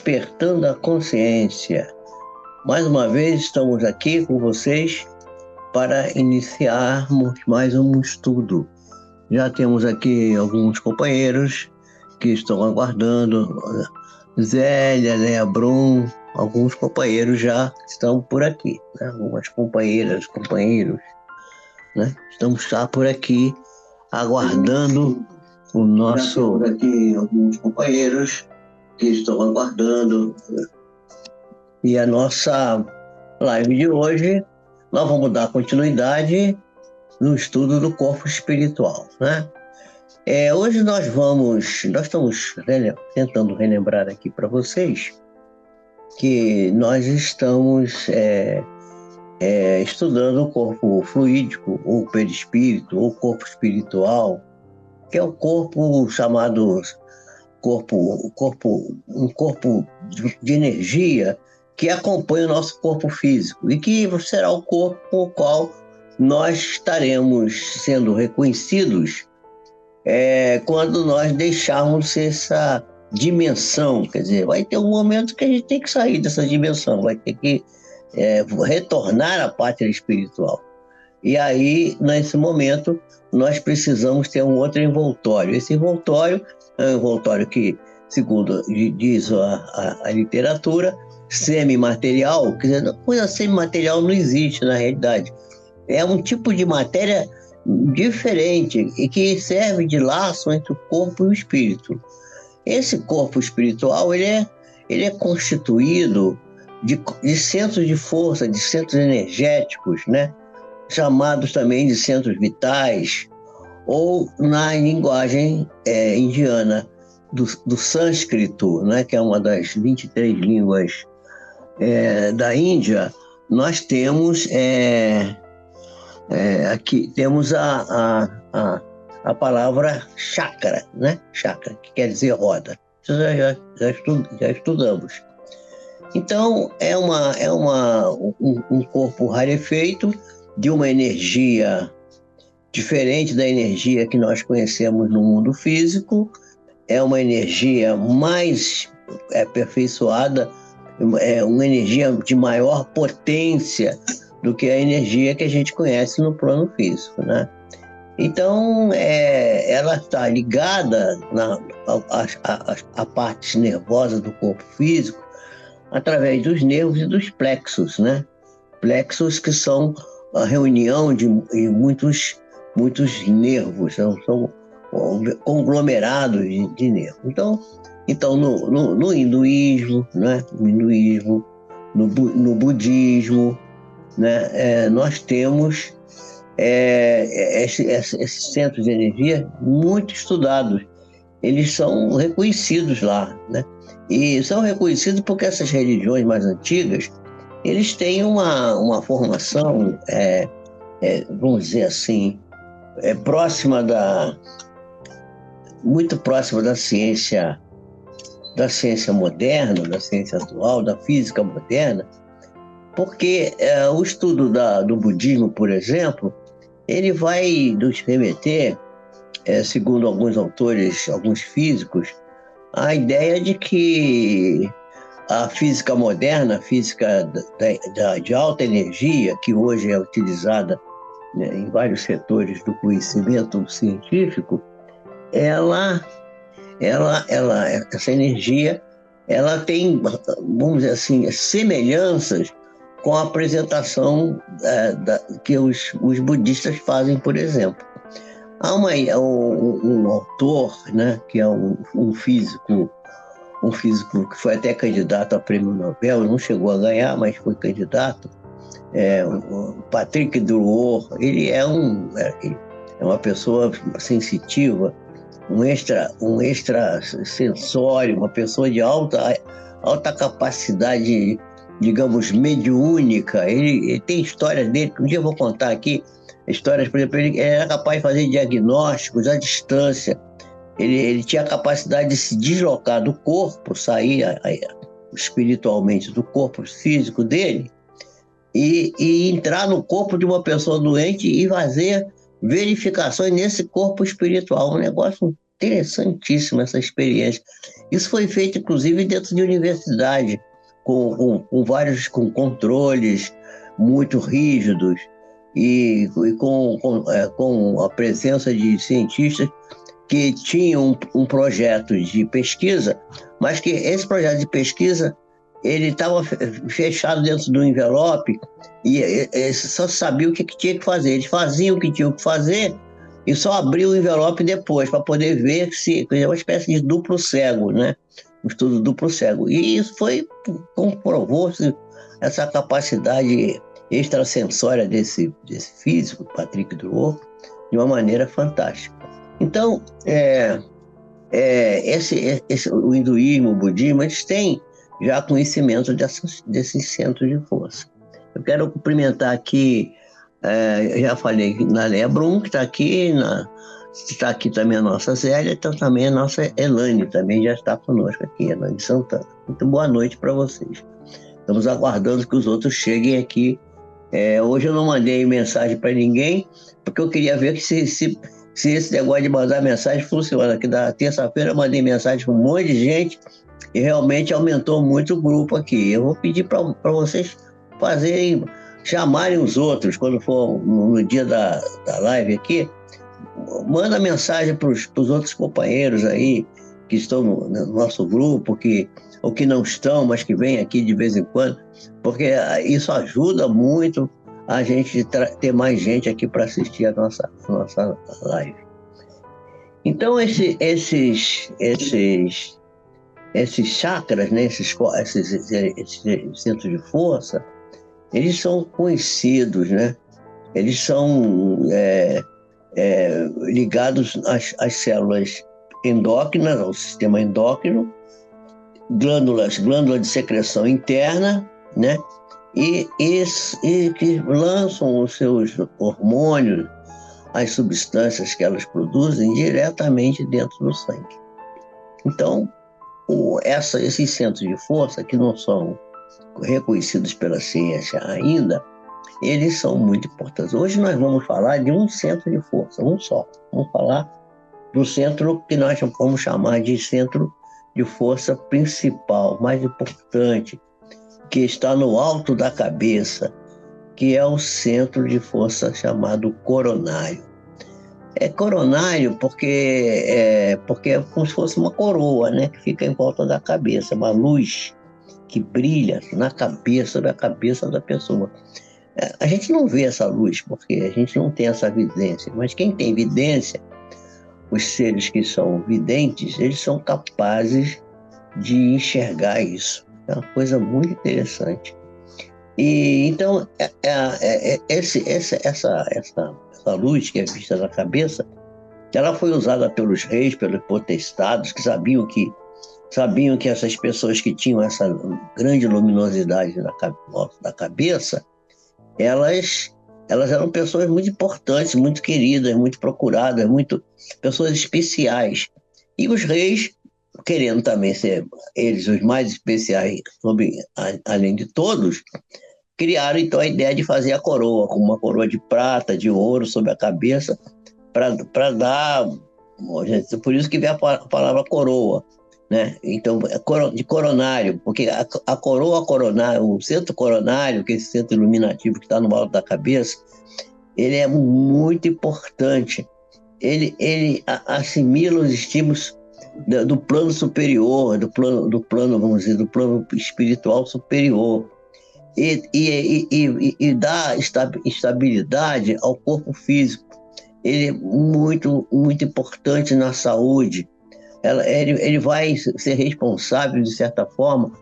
Despertando a Consciência. Mais uma vez estamos aqui com vocês para iniciarmos mais um estudo. Já temos aqui alguns companheiros que estão aguardando, Zélia, Léa Brum, alguns companheiros já estão por aqui, né? Algumas companheiras, companheiros, né? Estamos já por aqui aguardando o nosso... Já temos aqui alguns companheiros que estão aguardando. E a nossa live de hoje, nós vamos dar continuidade no estudo do corpo espiritual, né? Hoje nós estamos tentando relembrar aqui para vocês que nós estamos estudando o corpo fluídico, ou perispírito, ou corpo espiritual, que é o corpo chamado um corpo de energia que acompanha o nosso corpo físico e que será o corpo com o qual nós estaremos sendo reconhecidos quando nós deixarmos essa dimensão. Quer dizer, vai ter um momento que a gente tem que sair dessa dimensão, vai ter que retornar à pátria espiritual. E aí, nesse momento, nós precisamos ter um outro envoltório. Esse envoltório é um envoltório que, segundo diz a literatura, semimaterial. Quer dizer, coisa semimaterial não existe na realidade. É um tipo de matéria diferente e que serve de laço entre o corpo e o espírito. Esse corpo espiritual ele é constituído de centros de força, de centros energéticos, né? Chamados também de centros vitais, ou na linguagem indiana do sânscrito, né, que é uma das 23 línguas da Índia. Nós temos aqui temos a palavra chakra, né? Chakra, que quer dizer roda. Isso já estudamos. Então, é um corpo rarefeito, de uma energia diferente da energia que nós conhecemos no mundo físico. É uma energia mais aperfeiçoada, uma energia de maior potência do que a energia que a gente conhece no plano físico, né? Então, ela está ligada à parte nervosa do corpo físico através dos nervos e dos plexos, né? Plexos que são a reunião de muitos nervos, são conglomerados de nervos. Então no hinduísmo, né? No budismo, né? Nós temos esses centros de energia muito estudados. Eles são reconhecidos lá, né? E são reconhecidos porque essas religiões mais antigas, eles têm uma formação, vamos dizer assim, muito próxima da ciência moderna, da ciência atual, da física moderna, porque o estudo do budismo, por exemplo, ele vai nos remeter, segundo alguns autores, alguns físicos, à ideia de que a física moderna, a física de alta energia, que hoje é utilizada, né, em vários setores do conhecimento científico, essa energia, ela tem, vamos dizer assim, semelhanças com a apresentação que os budistas fazem, por exemplo. Há um autor, né, que é um físico que foi até candidato a prêmio Nobel, não chegou a ganhar, mas foi candidato, o Patrick Drouot. Ele é uma pessoa sensitiva, um extrasensório, uma pessoa de alta capacidade, digamos, mediúnica. Ele tem histórias dele, que um dia eu vou contar aqui, histórias, por exemplo, ele era capaz de fazer diagnósticos à distância. Ele tinha a capacidade de se deslocar do corpo, sair espiritualmente do corpo físico dele e entrar no corpo de uma pessoa doente e fazer verificações nesse corpo espiritual. Um negócio interessantíssima essa experiência. Isso foi feito, inclusive, dentro de universidade, com vários com controles muito rígidos e com a presença de cientistas que tinham um projeto de pesquisa, mas que esse projeto de pesquisa ele estava fechado dentro do envelope e só sabia o que tinha que fazer. Eles faziam o que tinham que fazer e só abriam o envelope depois para poder ver se é uma espécie de duplo cego, né? Um estudo duplo cego. E isso comprovou-se essa capacidade extrasensória desse físico, Patrick Drouot, de uma maneira fantástica. Então, o hinduísmo, o budismo, eles têm já conhecimento desses centros de força. Eu quero cumprimentar aqui, já falei, Naléa Brum, que está aqui também a nossa Zélia, então também a nossa Elane, também já está conosco aqui, Elane Santana. Muito boa noite para vocês. Estamos aguardando que os outros cheguem aqui. Hoje eu não mandei mensagem para ninguém, porque eu queria ver que se esse negócio de mandar mensagem funciona. Que da terça-feira eu mandei mensagem para um monte de gente e realmente aumentou muito o grupo aqui. Eu vou pedir para vocês chamarem os outros quando for no dia da live aqui. Manda mensagem para os outros companheiros aí que estão no nosso grupo, ou que não estão, mas que vêm aqui de vez em quando, porque isso ajuda muito a gente ter mais gente aqui para assistir a nossa live. Então, esses chakras, né, esses centros de força, eles são conhecidos, né? Eles são ligados às células endócrinas, ao sistema endócrino, glândula de secreção interna, né? E que lançam os seus hormônios, as substâncias que elas produzem diretamente dentro do sangue. Então, esses centros de força, que não são reconhecidos pela ciência ainda, eles são muito importantes. Hoje nós vamos falar de um centro de força, um só. Vamos falar do centro que nós vamos chamar de centro de força principal, mais importante, que está no alto da cabeça, que é o centro de força chamado coronário. É coronário porque é como se fosse uma coroa, né, que fica em volta da cabeça, uma luz que brilha na cabeça da pessoa. A gente não vê essa luz porque a gente não tem essa vidência, mas quem tem vidência, os seres que são videntes, eles são capazes de enxergar isso. É uma coisa muito interessante. E então essa luz que é vista na cabeça, ela foi usada pelos reis, pelos potestados, que sabiam que essas pessoas que tinham essa grande luminosidade na cabeça, elas eram pessoas muito importantes, muito queridas, muito procuradas, pessoas especiais. E os reis, querendo também ser eles os mais especiais, além de todos, criaram então a ideia de fazer a coroa, com uma coroa de prata, de ouro sobre a cabeça, para dar... Por isso que vem a palavra coroa, né? Então, de coronário, porque a coroa coronária, o centro coronário, que é esse centro iluminativo que está no alto da cabeça, ele é muito importante. Ele assimila os estímulos do plano superior, do plano, vamos dizer, do plano espiritual superior, e dá estabilidade ao corpo físico. Ele é muito, muito importante na saúde. Ele vai ser responsável, de certa forma,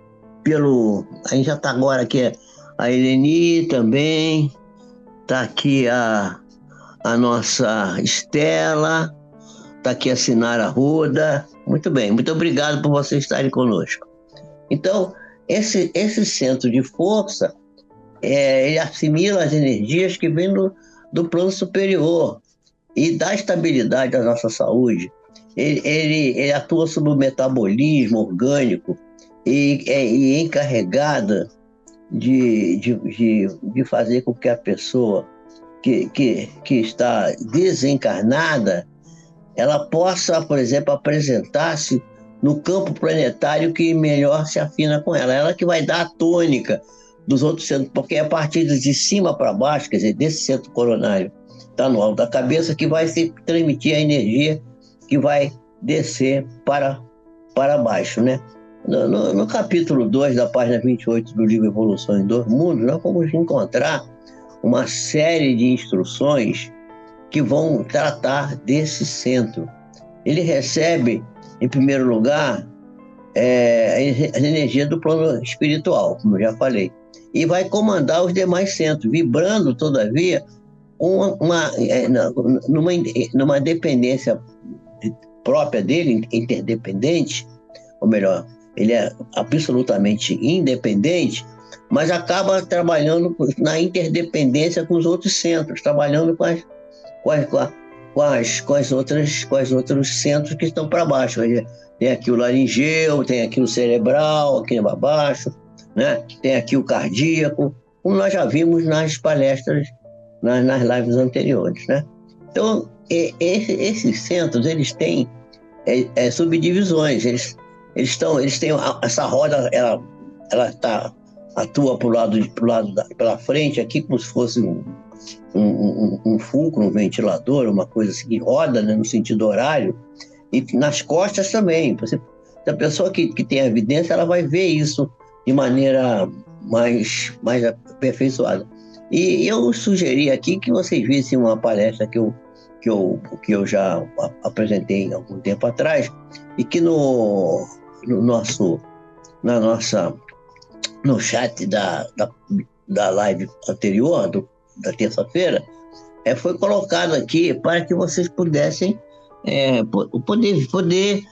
a gente já está agora aqui, a Eleni também, está aqui a nossa Estela, está aqui a Sinara Ruda. Muito bem, muito obrigado por vocês estarem conosco. Então, esse centro de força, ele assimila as energias que vêm do plano superior e dá estabilidade à nossa saúde. Ele atua sobre o metabolismo orgânico e é encarregada de fazer com que a pessoa que está desencarnada, ela possa, por exemplo, apresentar-se no campo planetário que melhor se afina com ela. Ela que vai dar a tônica dos outros centros, porque é a partir de cima para baixo, quer dizer, desse centro coronário, está no alto da cabeça, que vai se transmitir a energia que vai descer para baixo, né? No capítulo 2 da página 28 do livro Evolução em Dois Mundos, nós vamos encontrar uma série de instruções que vão tratar desse centro. Ele recebe, em primeiro lugar, as energias do plano espiritual, como eu já falei, e vai comandar os demais centros, vibrando, todavia, numa dependência própria dele, interdependente, ou melhor, ele é absolutamente independente, mas acaba trabalhando na interdependência com os outros centros, trabalhando com os outros centros que estão para baixo. Tem aqui o laringeu, tem aqui o cerebral, aqui para baixo, né? Tem aqui o cardíaco, como nós já vimos nas palestras, nas lives anteriores, né? Então, esses centros, eles têm subdivisões, eles têm essa roda, ela atua pela frente aqui, como se fosse um fulcro, um ventilador, uma coisa assim que roda, né, no sentido horário, e nas costas também. A pessoa que tem evidência, ela vai ver isso de maneira mais aperfeiçoada. E eu sugeri aqui que vocês vissem uma palestra que eu já apresentei há algum tempo atrás, e que no chat da live anterior, da terça-feira, foi colocado aqui para que vocês pudessem poder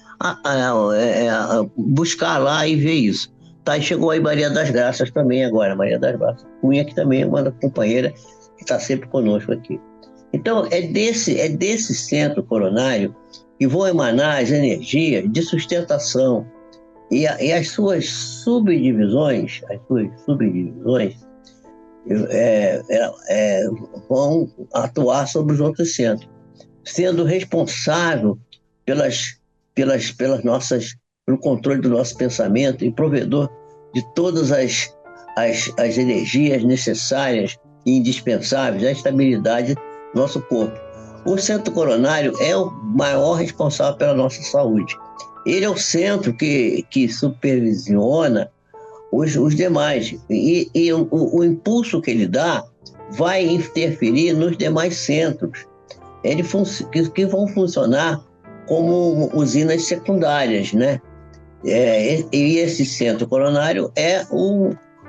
buscar lá e ver isso. Tá, e chegou aí Maria das Graças também agora, Maria das Graças Cunha, que também é uma companheira que está sempre conosco aqui. Então, é desse centro coronário que vão emanar as energias de sustentação e as suas subdivisões vão atuar sobre os outros centros, sendo responsável pelo controle do nosso pensamento e provedor de todas as energias necessárias e indispensáveis à estabilidade do nosso corpo. O centro coronário é o maior responsável pela nossa saúde. Ele é o centro que supervisiona os demais. E o impulso que ele dá vai interferir nos demais centros, que vão funcionar como usinas secundárias, né? E esse centro coronário é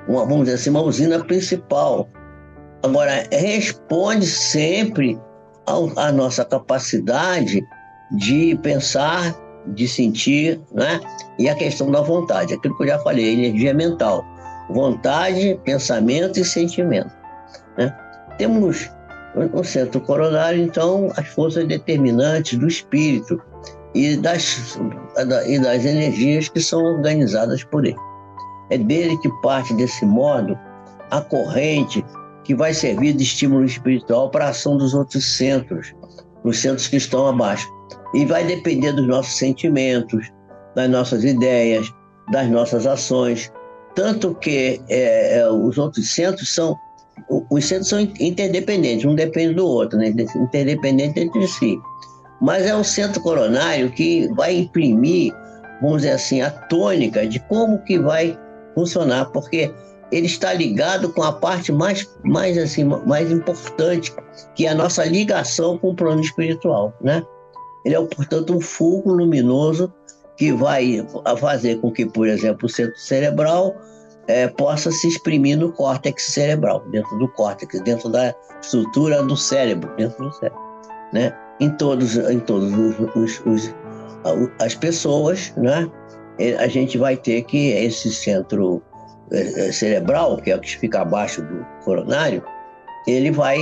vamos dizer assim, uma usina principal. Agora, responde sempre à nossa capacidade de pensar, de sentir, né? E a questão da vontade, aquilo que eu já falei, energia mental. Vontade, pensamento e sentimento, né? Temos no centro coronário, então, as forças determinantes do espírito e das energias que são organizadas por ele. É dele que parte, desse modo, a corrente que vai servir de estímulo espiritual para a ação dos outros centros, os centros que estão abaixo. E vai depender dos nossos sentimentos, das nossas ideias, das nossas ações. Tanto que os outros centros são interdependentes, um depende do outro, né? Interdependentes entre si. Mas é o centro coronário que vai imprimir, vamos dizer assim, a tônica de como que vai funcionar, porque ele está ligado com a parte mais importante, que é a nossa ligação com o plano espiritual, né? Ele é, portanto, um fulcro luminoso que vai fazer com que, por exemplo, o centro cerebral possa se exprimir no córtex cerebral, dentro do córtex, dentro da estrutura do cérebro, né? Em todos as pessoas, né? A gente vai ter que esse centro cerebral, que é o que fica abaixo do coronário, ele vai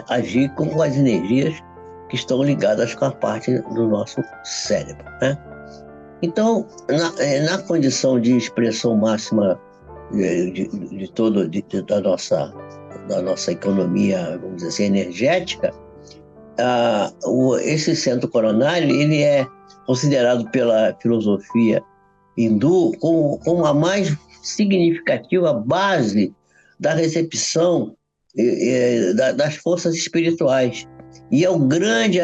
agir com as energias que estão ligadas com a parte do nosso cérebro, né? Então, na condição de expressão máxima da nossa economia, vamos dizer assim, energética, esse centro coronário ele é considerado pela filosofia hindu como a mais significativa base da recepção das forças espirituais. E é o grande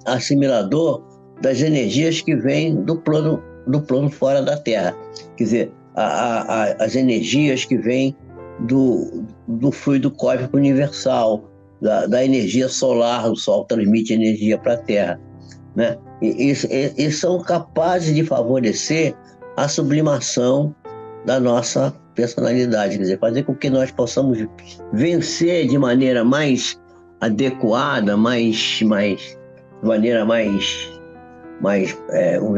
assimilador das energias que vêm do plano fora da Terra. Quer dizer, as energias que vêm do fluido cósmico universal, da energia solar. O Sol transmite energia para a Terra, né? E são capazes de favorecer a sublimação da nossa personalidade, quer dizer, fazer com que nós possamos vencer de maneira mais adequada, de maneira mais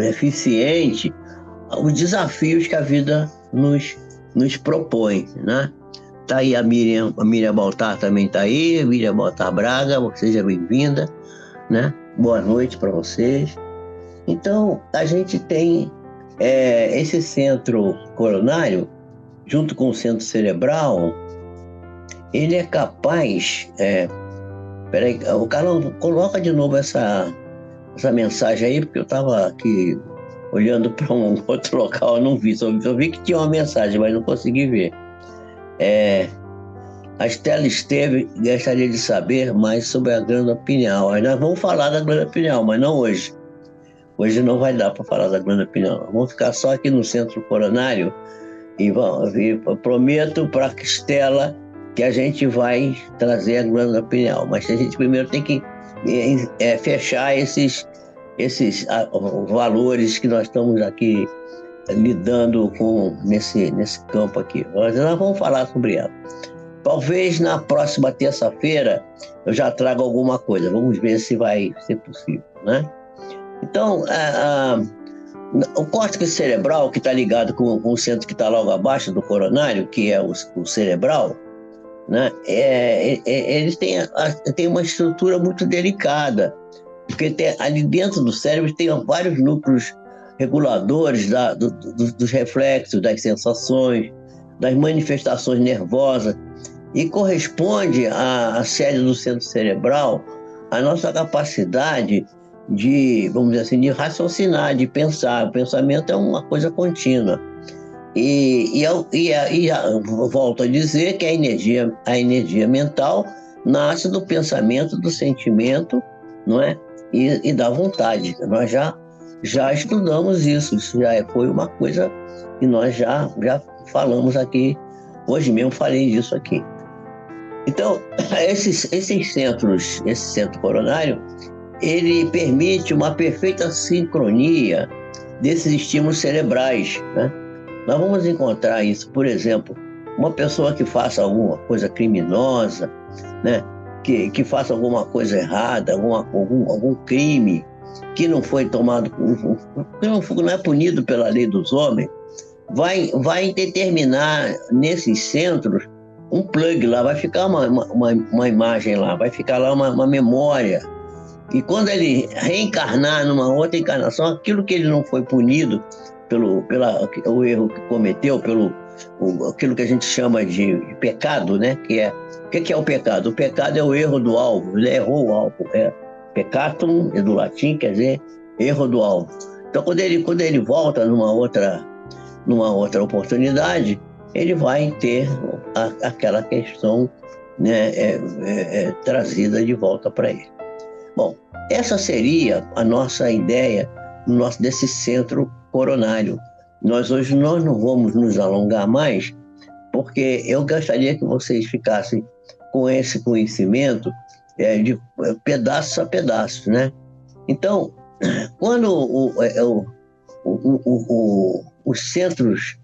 eficiente os desafios que a vida nos propõe, né? Está aí a Miriam Baltar também está aí, Miriam Baltar Braga, seja bem-vinda, né? Boa noite para vocês. Então, a gente tem esse centro coronário, junto com o centro cerebral, ele é capaz... Peraí, o Carlão, coloca de novo essa mensagem aí, porque eu estava aqui olhando para um outro local, eu não vi, só vi que tinha uma mensagem, mas não consegui ver. A Estela Esteve gostaria de saber mais sobre a glândula pineal. Nós vamos falar da glândula pineal, mas não hoje. Hoje não vai dar para falar da glândula pineal. Vamos ficar só aqui no centro coronário e eu prometo para a Estela que a gente vai trazer a glândula pineal. Mas a gente primeiro tem que fechar esses valores que nós estamos aqui lidando com nesse campo aqui. Nós vamos falar sobre ela. Talvez na próxima terça-feira eu já traga alguma coisa. Vamos ver se vai ser possível, né? Então, o córtex cerebral, que está ligado com o centro que está logo abaixo do coronário, que é o cerebral, né? Eles têm uma estrutura muito delicada, porque ali dentro do cérebro tem vários núcleos reguladores dos reflexos, das sensações, das manifestações nervosas, e corresponde à sede do centro cerebral a nossa capacidade de, vamos dizer assim, de raciocinar, de pensar. O pensamento é uma coisa contínua. E volto a dizer que a energia mental nasce do pensamento, do sentimento, não é? E da vontade. Nós já estudamos isso. Isso já foi uma coisa que nós já falamos aqui. Hoje mesmo falei disso aqui. Então, esse centro coronário, ele permite uma perfeita sincronia desses estímulos cerebrais, né? Nós vamos encontrar isso, por exemplo, uma pessoa que faça alguma coisa criminosa, né? Que faça alguma coisa errada, algum crime que não foi tomado, que não é punido pela lei dos homens, vai determinar nesses centros um plug lá, vai ficar uma imagem lá, vai ficar lá uma memória. E quando ele reencarnar numa outra encarnação, aquilo que ele não foi punido pelo erro que cometeu, aquilo que a gente chama de pecado, né? O que é o pecado? O pecado é o erro do alvo, ele errou o alvo. Peccatum, é do latim, quer dizer erro do alvo. Então, quando ele volta numa outra oportunidade, ele vai ter aquela questão, né, trazida de volta para ele. Bom, essa seria a nossa ideia desse centro coronário. Nós hoje não vamos nos alongar mais, porque eu gostaria que vocês ficassem com esse conhecimento de pedaço a pedaço, né? Então, quando os centros,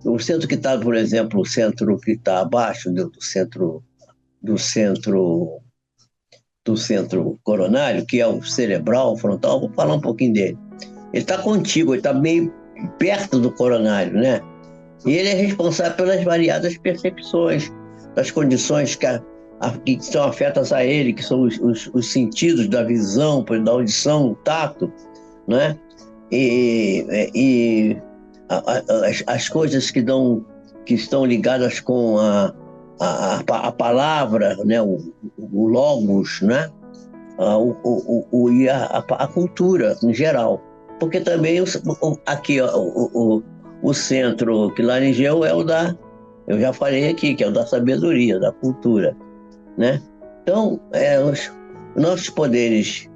o centro que está, por exemplo, o centro que está abaixo do centro coronário, que é o cerebral, o frontal, vou falar um pouquinho dele. Ele está contíguo, ele está meio perto do coronário, né? E ele é responsável pelas variadas percepções, das condições que são afetas a ele, que são os sentidos da visão, da audição, o tato, né? E as coisas que estão ligadas com a palavra, né? O logos, né? e a cultura em geral. Porque também aqui ó, o centro que laringeu é o da, eu já falei aqui, que é o da sabedoria, da cultura, né? Então, os nossos poderes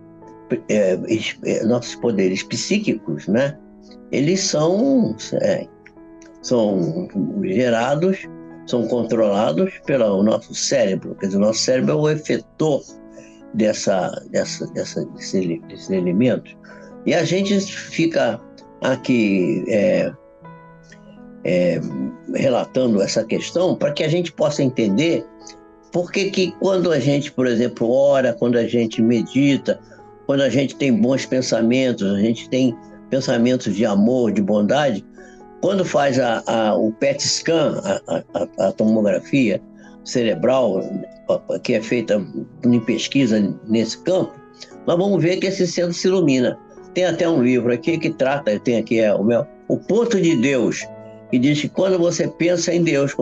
psíquicos, né? Eles são gerados, são controlados pelo nosso cérebro. Quer dizer, o nosso cérebro é o efetor desses elementos. E a gente fica aqui relatando essa questão para que a gente possa entender por que quando a gente, por exemplo, ora, quando a gente medita, quando a gente tem bons pensamentos, a gente tem pensamentos de amor, de bondade, quando faz o PET scan, a tomografia cerebral, que é feita em pesquisa nesse campo, nós vamos ver que esse centro se ilumina. Tem até um livro aqui que trata, tem aqui o Ponto de Deus, que diz que quando você pensa em Deus,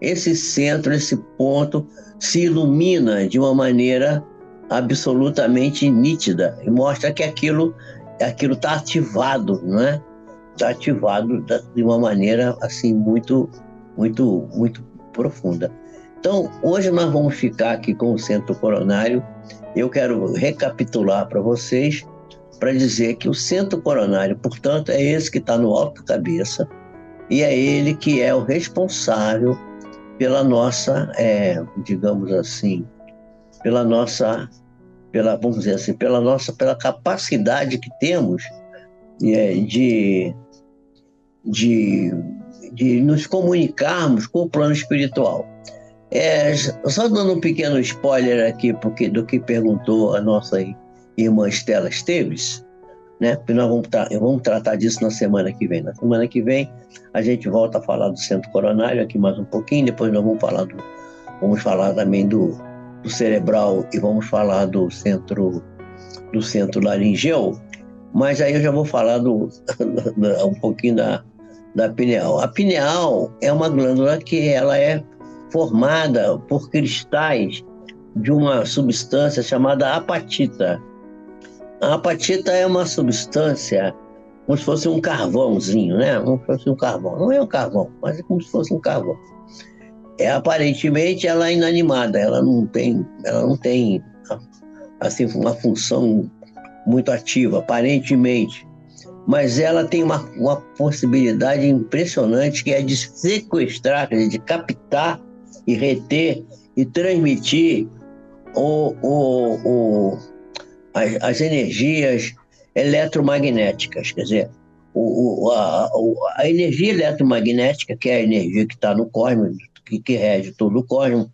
esse centro, esse ponto se ilumina de uma maneira absolutamente nítida e mostra que aquilo está ativado, não é? Está ativado de uma maneira assim muito, muito, muito profunda. Então, hoje nós vamos ficar aqui com o centro coronário. Eu quero recapitular para vocês, para dizer que o centro coronário, portanto, é esse que está no alto da cabeça, e é ele que é o responsável pela nossa, digamos assim, vamos dizer assim, pela capacidade que temos de nos comunicarmos com o plano espiritual. Só dando um pequeno spoiler aqui do que perguntou a nossa irmã Estela Esteves, né? Porque nós vamos tratar disso na semana que vem. Na semana que vem a gente volta a falar do centro coronário aqui mais um pouquinho, depois nós vamos falar também do cerebral e vamos falar do centro laringeu, mas aí eu já vou falar um pouquinho da pineal. A pineal é uma glândula que ela é formada por cristais de uma substância chamada apatita. A apatita é uma substância como se fosse um carvãozinho, né? Como se fosse um carvão. Não é um carvão, mas é como se fosse um carvão. Aparentemente ela é inanimada, ela não tem assim, uma função muito ativa, aparentemente. Mas ela tem uma possibilidade impressionante, que é de sequestrar, quer dizer, de captar e reter e transmitir as energias eletromagnéticas. Quer dizer, a energia eletromagnética, que é a energia que está no cosmos, que rege todo o cosmos,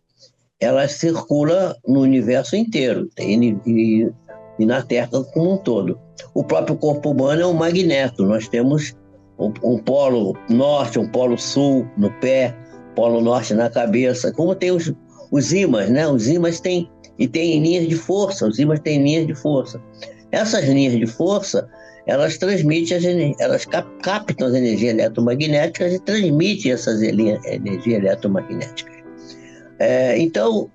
ela circula no universo inteiro e na Terra como um todo. O próprio corpo humano é um magneto. Nós temos um polo norte, um polo sul no pé, polo norte na cabeça. Como tem os ímãs, né? Os ímãs têm linhas de força. Os ímãs têm linhas de força. Essas linhas de força, elas transmitem elas captam as energias eletromagnéticas e transmitem essas energias eletromagnéticas. Então,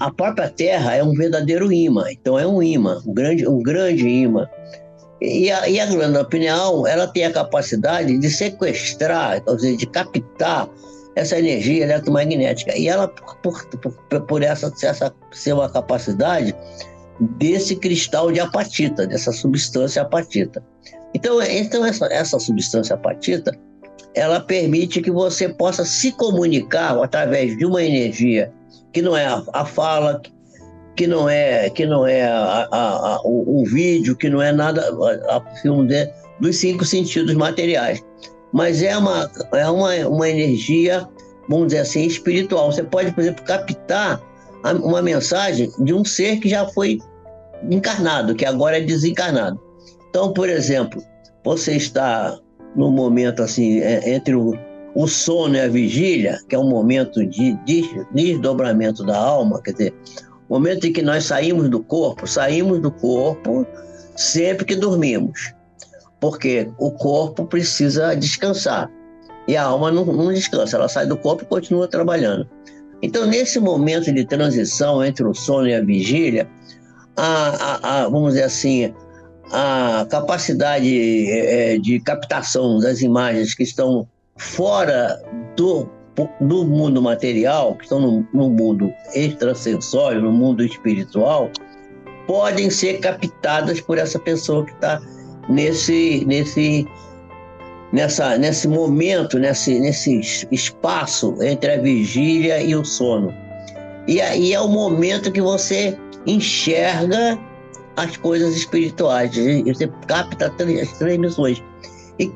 a própria Terra é um verdadeiro ímã. Então, é um ímã, um grande ímã. E a glândula pineal, ela tem a capacidade de sequestrar, quer dizer, de captar essa energia eletromagnética. E ela, por essa ser uma capacidade desse cristal de apatita, dessa substância apatita. Então essa substância apatita, ela permite que você possa se comunicar através de uma energia que não é a fala, que não é o vídeo, que não é nada dos 5 sentidos materiais, mas é uma energia, vamos dizer assim, espiritual. Você pode, por exemplo, captar uma mensagem de um ser que já foi encarnado, que agora é desencarnado. Então, por exemplo, você está no momento assim, entre o sono e a vigília, que é um momento de desdobramento da alma, quer dizer, o momento em que nós saímos do corpo sempre que dormimos, porque o corpo precisa descansar e a alma não descansa, ela sai do corpo e continua trabalhando. Então, nesse momento de transição entre o sono e a vigília, vamos dizer assim, a capacidade de captação das imagens que estão fora do mundo material, que estão no mundo extrasensório, no mundo espiritual, podem ser captadas por essa pessoa que está nesse momento, nesse espaço entre a vigília e o sono. E aí é o momento que você enxerga as coisas espirituais, você capta as transmissões. E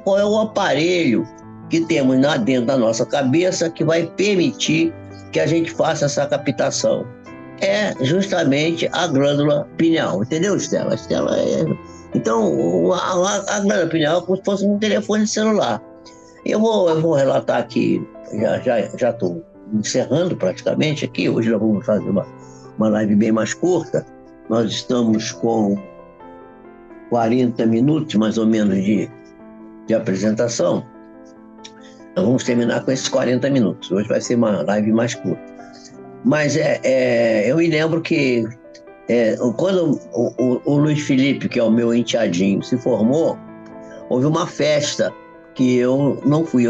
qual é o aparelho que temos dentro da nossa cabeça que vai permitir que a gente faça essa captação? É justamente a glândula pineal, entendeu, Estela? Então, a glândula pineal é como se fosse um telefone celular. Eu vou relatar aqui, já estou encerrando praticamente aqui, hoje nós vamos fazer uma live bem mais curta. Nós estamos com 40 minutos, mais ou menos, de apresentação. Nós vamos terminar com esses 40 minutos. Hoje vai ser uma live mais curta. Mas eu me lembro que quando o Luiz Felipe, que é o meu enteadinho, se formou, houve uma festa que eu não fui.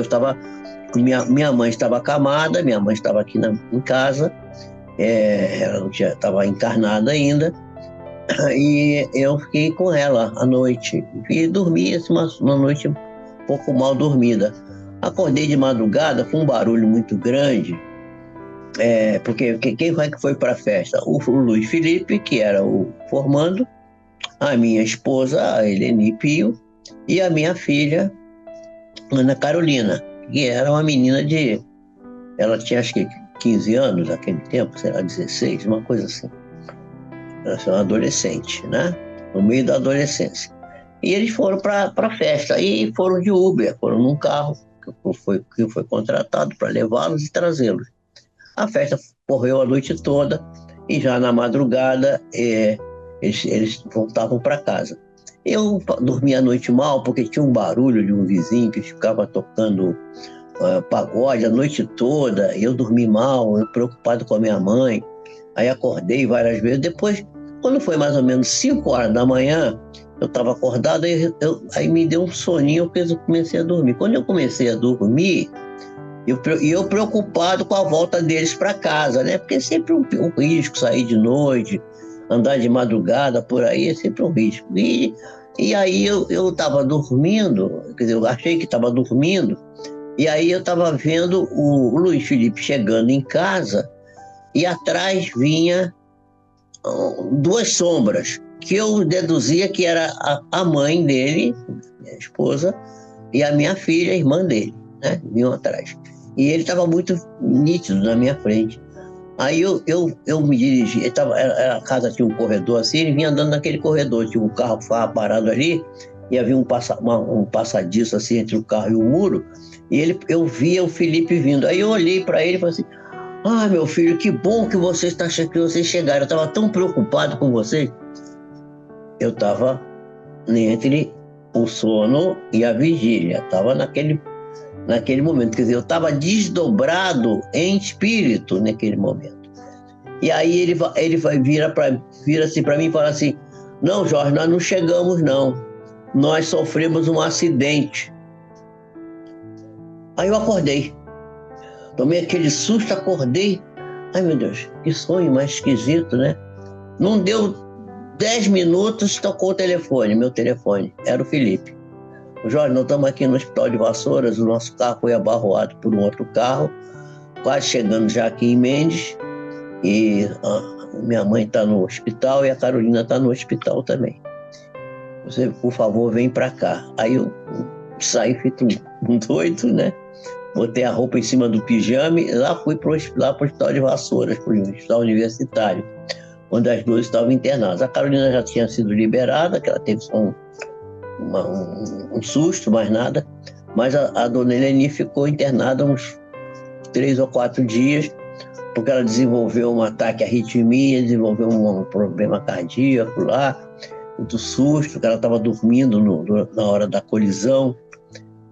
Minha mãe estava acamada, minha mãe estava aqui em casa, ela não estava encarnada ainda, e eu fiquei com ela à noite. E dormi uma noite um pouco mal dormida. Acordei de madrugada com um barulho muito grande, porque quem foi para a festa? O Luiz Felipe, que era o formando, a minha esposa, a Eleni Pio, e a minha filha, Ana Carolina, que era uma menina ela tinha acho que 15 anos naquele tempo, sei lá, 16, uma coisa assim. Ela era uma adolescente, né? No meio da adolescência. E eles foram para a festa, e foram de Uber, foram num carro que foi contratado para levá-los e trazê-los. A festa correu a noite toda e já na madrugada eles voltavam para casa. Eu dormi a noite mal porque tinha um barulho de um vizinho que ficava tocando pagode a noite toda. E eu dormi mal, eu preocupado com a minha mãe. Aí acordei várias vezes. Depois, quando foi mais ou menos 5 horas da manhã, eu estava acordado, aí me deu um soninho, eu comecei a dormir. Quando eu comecei a dormir, eu preocupado com a volta deles para casa, né? Porque é sempre um risco sair de noite, andar de madrugada por aí, é sempre um risco. E aí eu estava dormindo, quer dizer, eu achei que estava dormindo, e aí eu estava vendo o Luiz Felipe chegando em casa, e atrás vinha 2 sombras, que eu deduzia que era a mãe dele, minha esposa, e a minha filha, a irmã dele, né? Vinham atrás. E ele estava muito nítido na minha frente. Aí eu me dirigi, a casa tinha um corredor assim, ele vinha andando naquele corredor, tinha um carro parado ali, e havia um passadiço assim entre o carro e o muro, e eu via o Felipe vindo. Aí eu olhei para ele e falei assim: ah, meu filho, que bom que vocês chegaram, eu estava tão preocupado com vocês. Eu estava entre o sono e a vigília, estava naquele momento, quer dizer, eu estava desdobrado em espírito naquele momento. E aí ele vira assim para mim e fala assim: não, Jorge, nós não chegamos não, nós sofremos um acidente. Aí eu acordei, tomei aquele susto, acordei. Ai, meu Deus, que sonho mais esquisito, né? Não deu 10 minutos, tocou o telefone, meu telefone, era o Felipe. Jorge, nós estamos aqui no Hospital de Vassouras, o nosso carro foi abarroado por um outro carro, quase chegando já aqui em Mendes, e minha mãe está no hospital e a Carolina está no hospital também. Você, por favor, vem para cá. Aí eu saí feito um doido, né? Botei a roupa em cima do pijama e fui para o Hospital de Vassouras, para o Hospital Universitário, onde as 2 estavam internadas. A Carolina já tinha sido liberada, que ela teve só um susto, mais nada, mas a dona Eleni ficou internada uns 3 ou 4 dias, porque ela desenvolveu um ataque à arritmia, desenvolveu um problema cardíaco lá, muito susto, que ela estava dormindo na hora da colisão,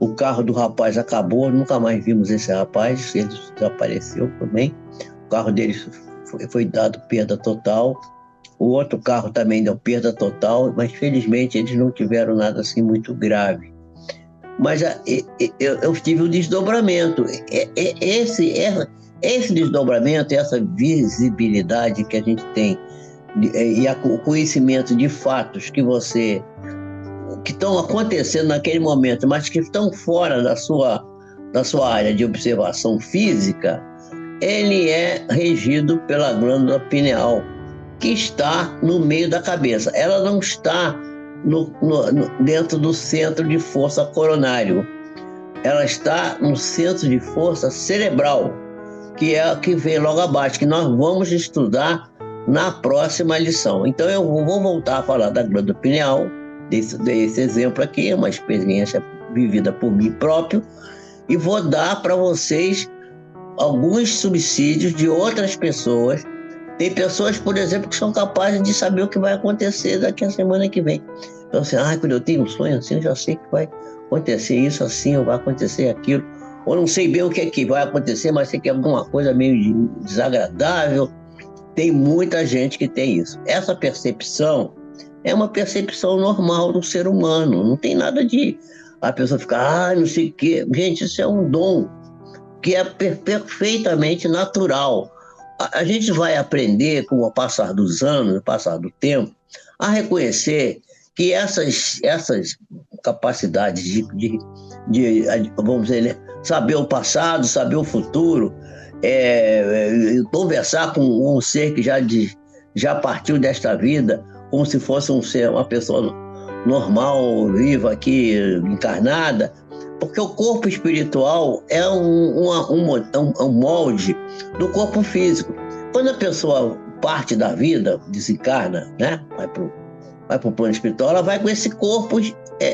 O carro do rapaz acabou, nunca mais vimos esse rapaz, ele desapareceu também. O carro dele foi dado perda total. O outro carro também deu perda total, mas felizmente eles não tiveram nada assim muito grave. Mas eu tive um desdobramento. Esse desdobramento, essa visibilidade que a gente tem e o conhecimento de fatos que estão acontecendo naquele momento, mas que estão fora da sua área de observação física, ele é regido pela glândula pineal, que está no meio da cabeça. Ela não está dentro do centro de força coronário. Ela está no centro de força cerebral, que é a que vem logo abaixo, que nós vamos estudar na próxima lição. Então eu vou voltar a falar da glândula pineal, dei esse exemplo aqui, é uma experiência vivida por mim próprio, e vou dar para vocês alguns subsídios de outras pessoas. Tem pessoas, por exemplo, que são capazes de saber o que vai acontecer daqui a semana que vem. Então, assim, quando eu tenho um sonho assim, eu já sei que vai acontecer isso assim, ou vai acontecer aquilo. Ou não sei bem o que é que vai acontecer, mas sei que é alguma coisa meio desagradável. Tem muita gente que tem isso. Essa percepção é uma percepção normal do ser humano. Não tem nada de a pessoa ficar, não sei o quê. Gente, isso é um dom que é perfeitamente natural. A gente vai aprender, com o passar dos anos, o passar do tempo, a reconhecer que essas capacidades de vamos dizer, né, saber o passado, saber o futuro, conversar com um ser que já partiu desta vida, como se fosse uma pessoa normal, viva aqui, encarnada, porque o corpo espiritual é um molde do corpo físico. Quando a pessoa parte da vida, desencarna, né, vai para o plano espiritual, ela vai com esse corpo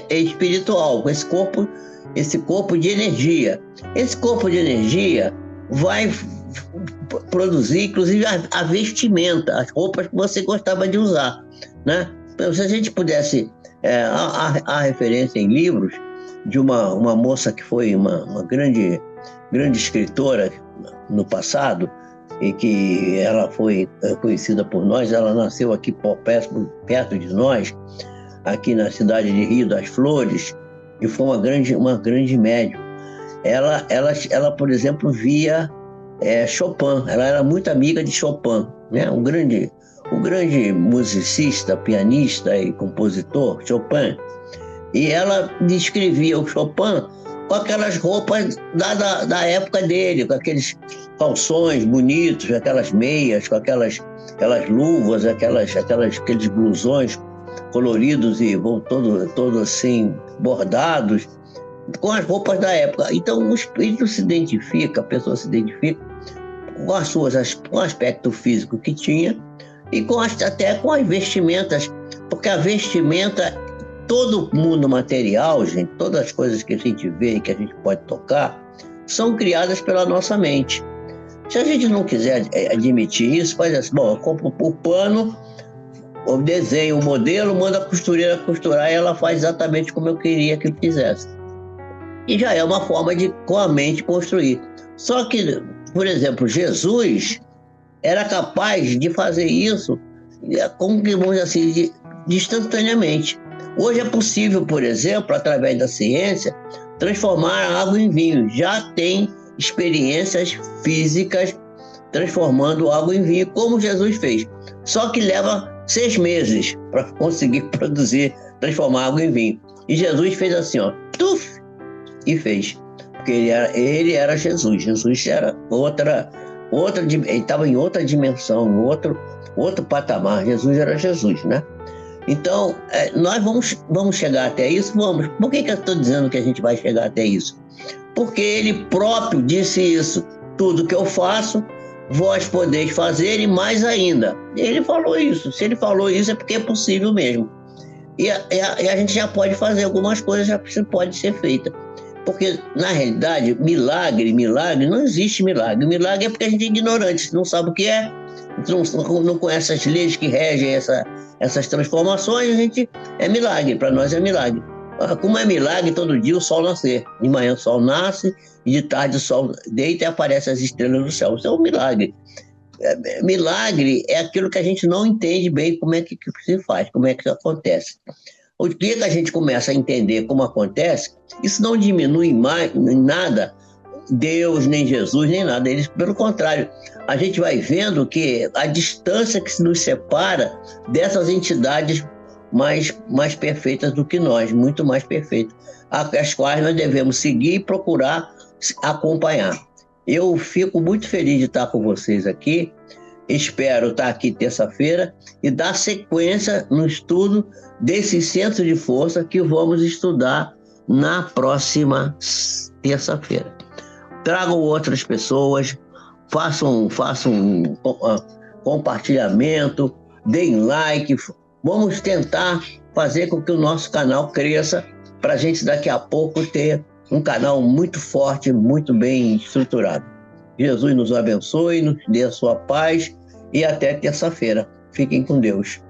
espiritual, com esse corpo de energia. Esse corpo de energia vai produzir, inclusive, a vestimenta, as roupas que você gostava de usar, né? Então, se a gente pudesse... há referência em livros de uma moça que foi uma grande escritora no passado, e que ela foi conhecida por nós. Ela nasceu aqui perto de nós, aqui na cidade de Rio das Flores, e foi uma grande médium. Ela, por exemplo, via Chopin. Ela era muito amiga de Chopin, né? O grande musicista, pianista e compositor, Chopin. E ela descrevia o Chopin com aquelas roupas da época dele, com aqueles calções bonitos, aquelas meias, com aquelas luvas, aqueles blusões coloridos e todo assim, bordados, com as roupas da época. Então o espírito se identifica, a pessoa se identifica com o aspecto físico que tinha e até com as vestimentas, porque a vestimenta, todo mundo material, gente, todas as coisas que a gente vê e que a gente pode tocar, são criadas pela nossa mente. Se a gente não quiser admitir isso, faz assim: bom, eu compro o pano, eu desenho o modelo, mando a costureira costurar e ela faz exatamente como eu queria que ele fizesse. E já é uma forma de, com a mente, construir. Só que, por exemplo, Jesus era capaz de fazer isso, como que vamos dizer assim, instantaneamente. Hoje é possível, por exemplo, através da ciência, transformar a água em vinho. Já tem experiências físicas transformando água em vinho, como Jesus fez. Só que leva 6 meses para conseguir transformar água em vinho. E Jesus fez assim, ó, tuf, e fez. Porque ele era Jesus. Jesus era ele estava em outra dimensão, outro patamar. Jesus era Jesus, né? Então, nós vamos chegar até isso? Vamos. Por que eu estou dizendo que a gente vai chegar até isso? Porque ele próprio disse isso: tudo que eu faço, vós podeis fazer e mais ainda. Ele falou isso. Se ele falou isso, é porque é possível mesmo. E a gente já pode fazer algumas coisas, já pode ser feita. Porque, na realidade, milagre, não existe milagre. Milagre é porque a gente é ignorante, não sabe o que é, não conhece as leis que regem essas transformações. A gente é milagre, para nós é milagre. Como é milagre todo dia o sol nascer. De manhã o sol nasce, e de tarde o sol deita e aparecem as estrelas do céu. Isso é um milagre. Milagre é aquilo que a gente não entende bem como é que se faz, como é que isso acontece. O dia que a gente começa a entender como acontece, isso não diminui mais, em nada Deus, nem Jesus, nem nada. Eles, pelo contrário, a gente vai vendo que a distância que nos separa dessas entidades mais perfeitas do que nós, muito mais perfeitas, as quais nós devemos seguir e procurar acompanhar. Eu fico muito feliz de estar com vocês aqui. Espero estar aqui terça-feira e dar sequência no estudo desse centro de força que vamos estudar na próxima terça-feira. Tragam outras pessoas, façam compartilhamento, deem like. Vamos tentar fazer com que o nosso canal cresça para a gente daqui a pouco ter um canal muito forte, muito bem estruturado. Jesus nos abençoe, nos dê a sua paz e até terça-feira. Fiquem com Deus.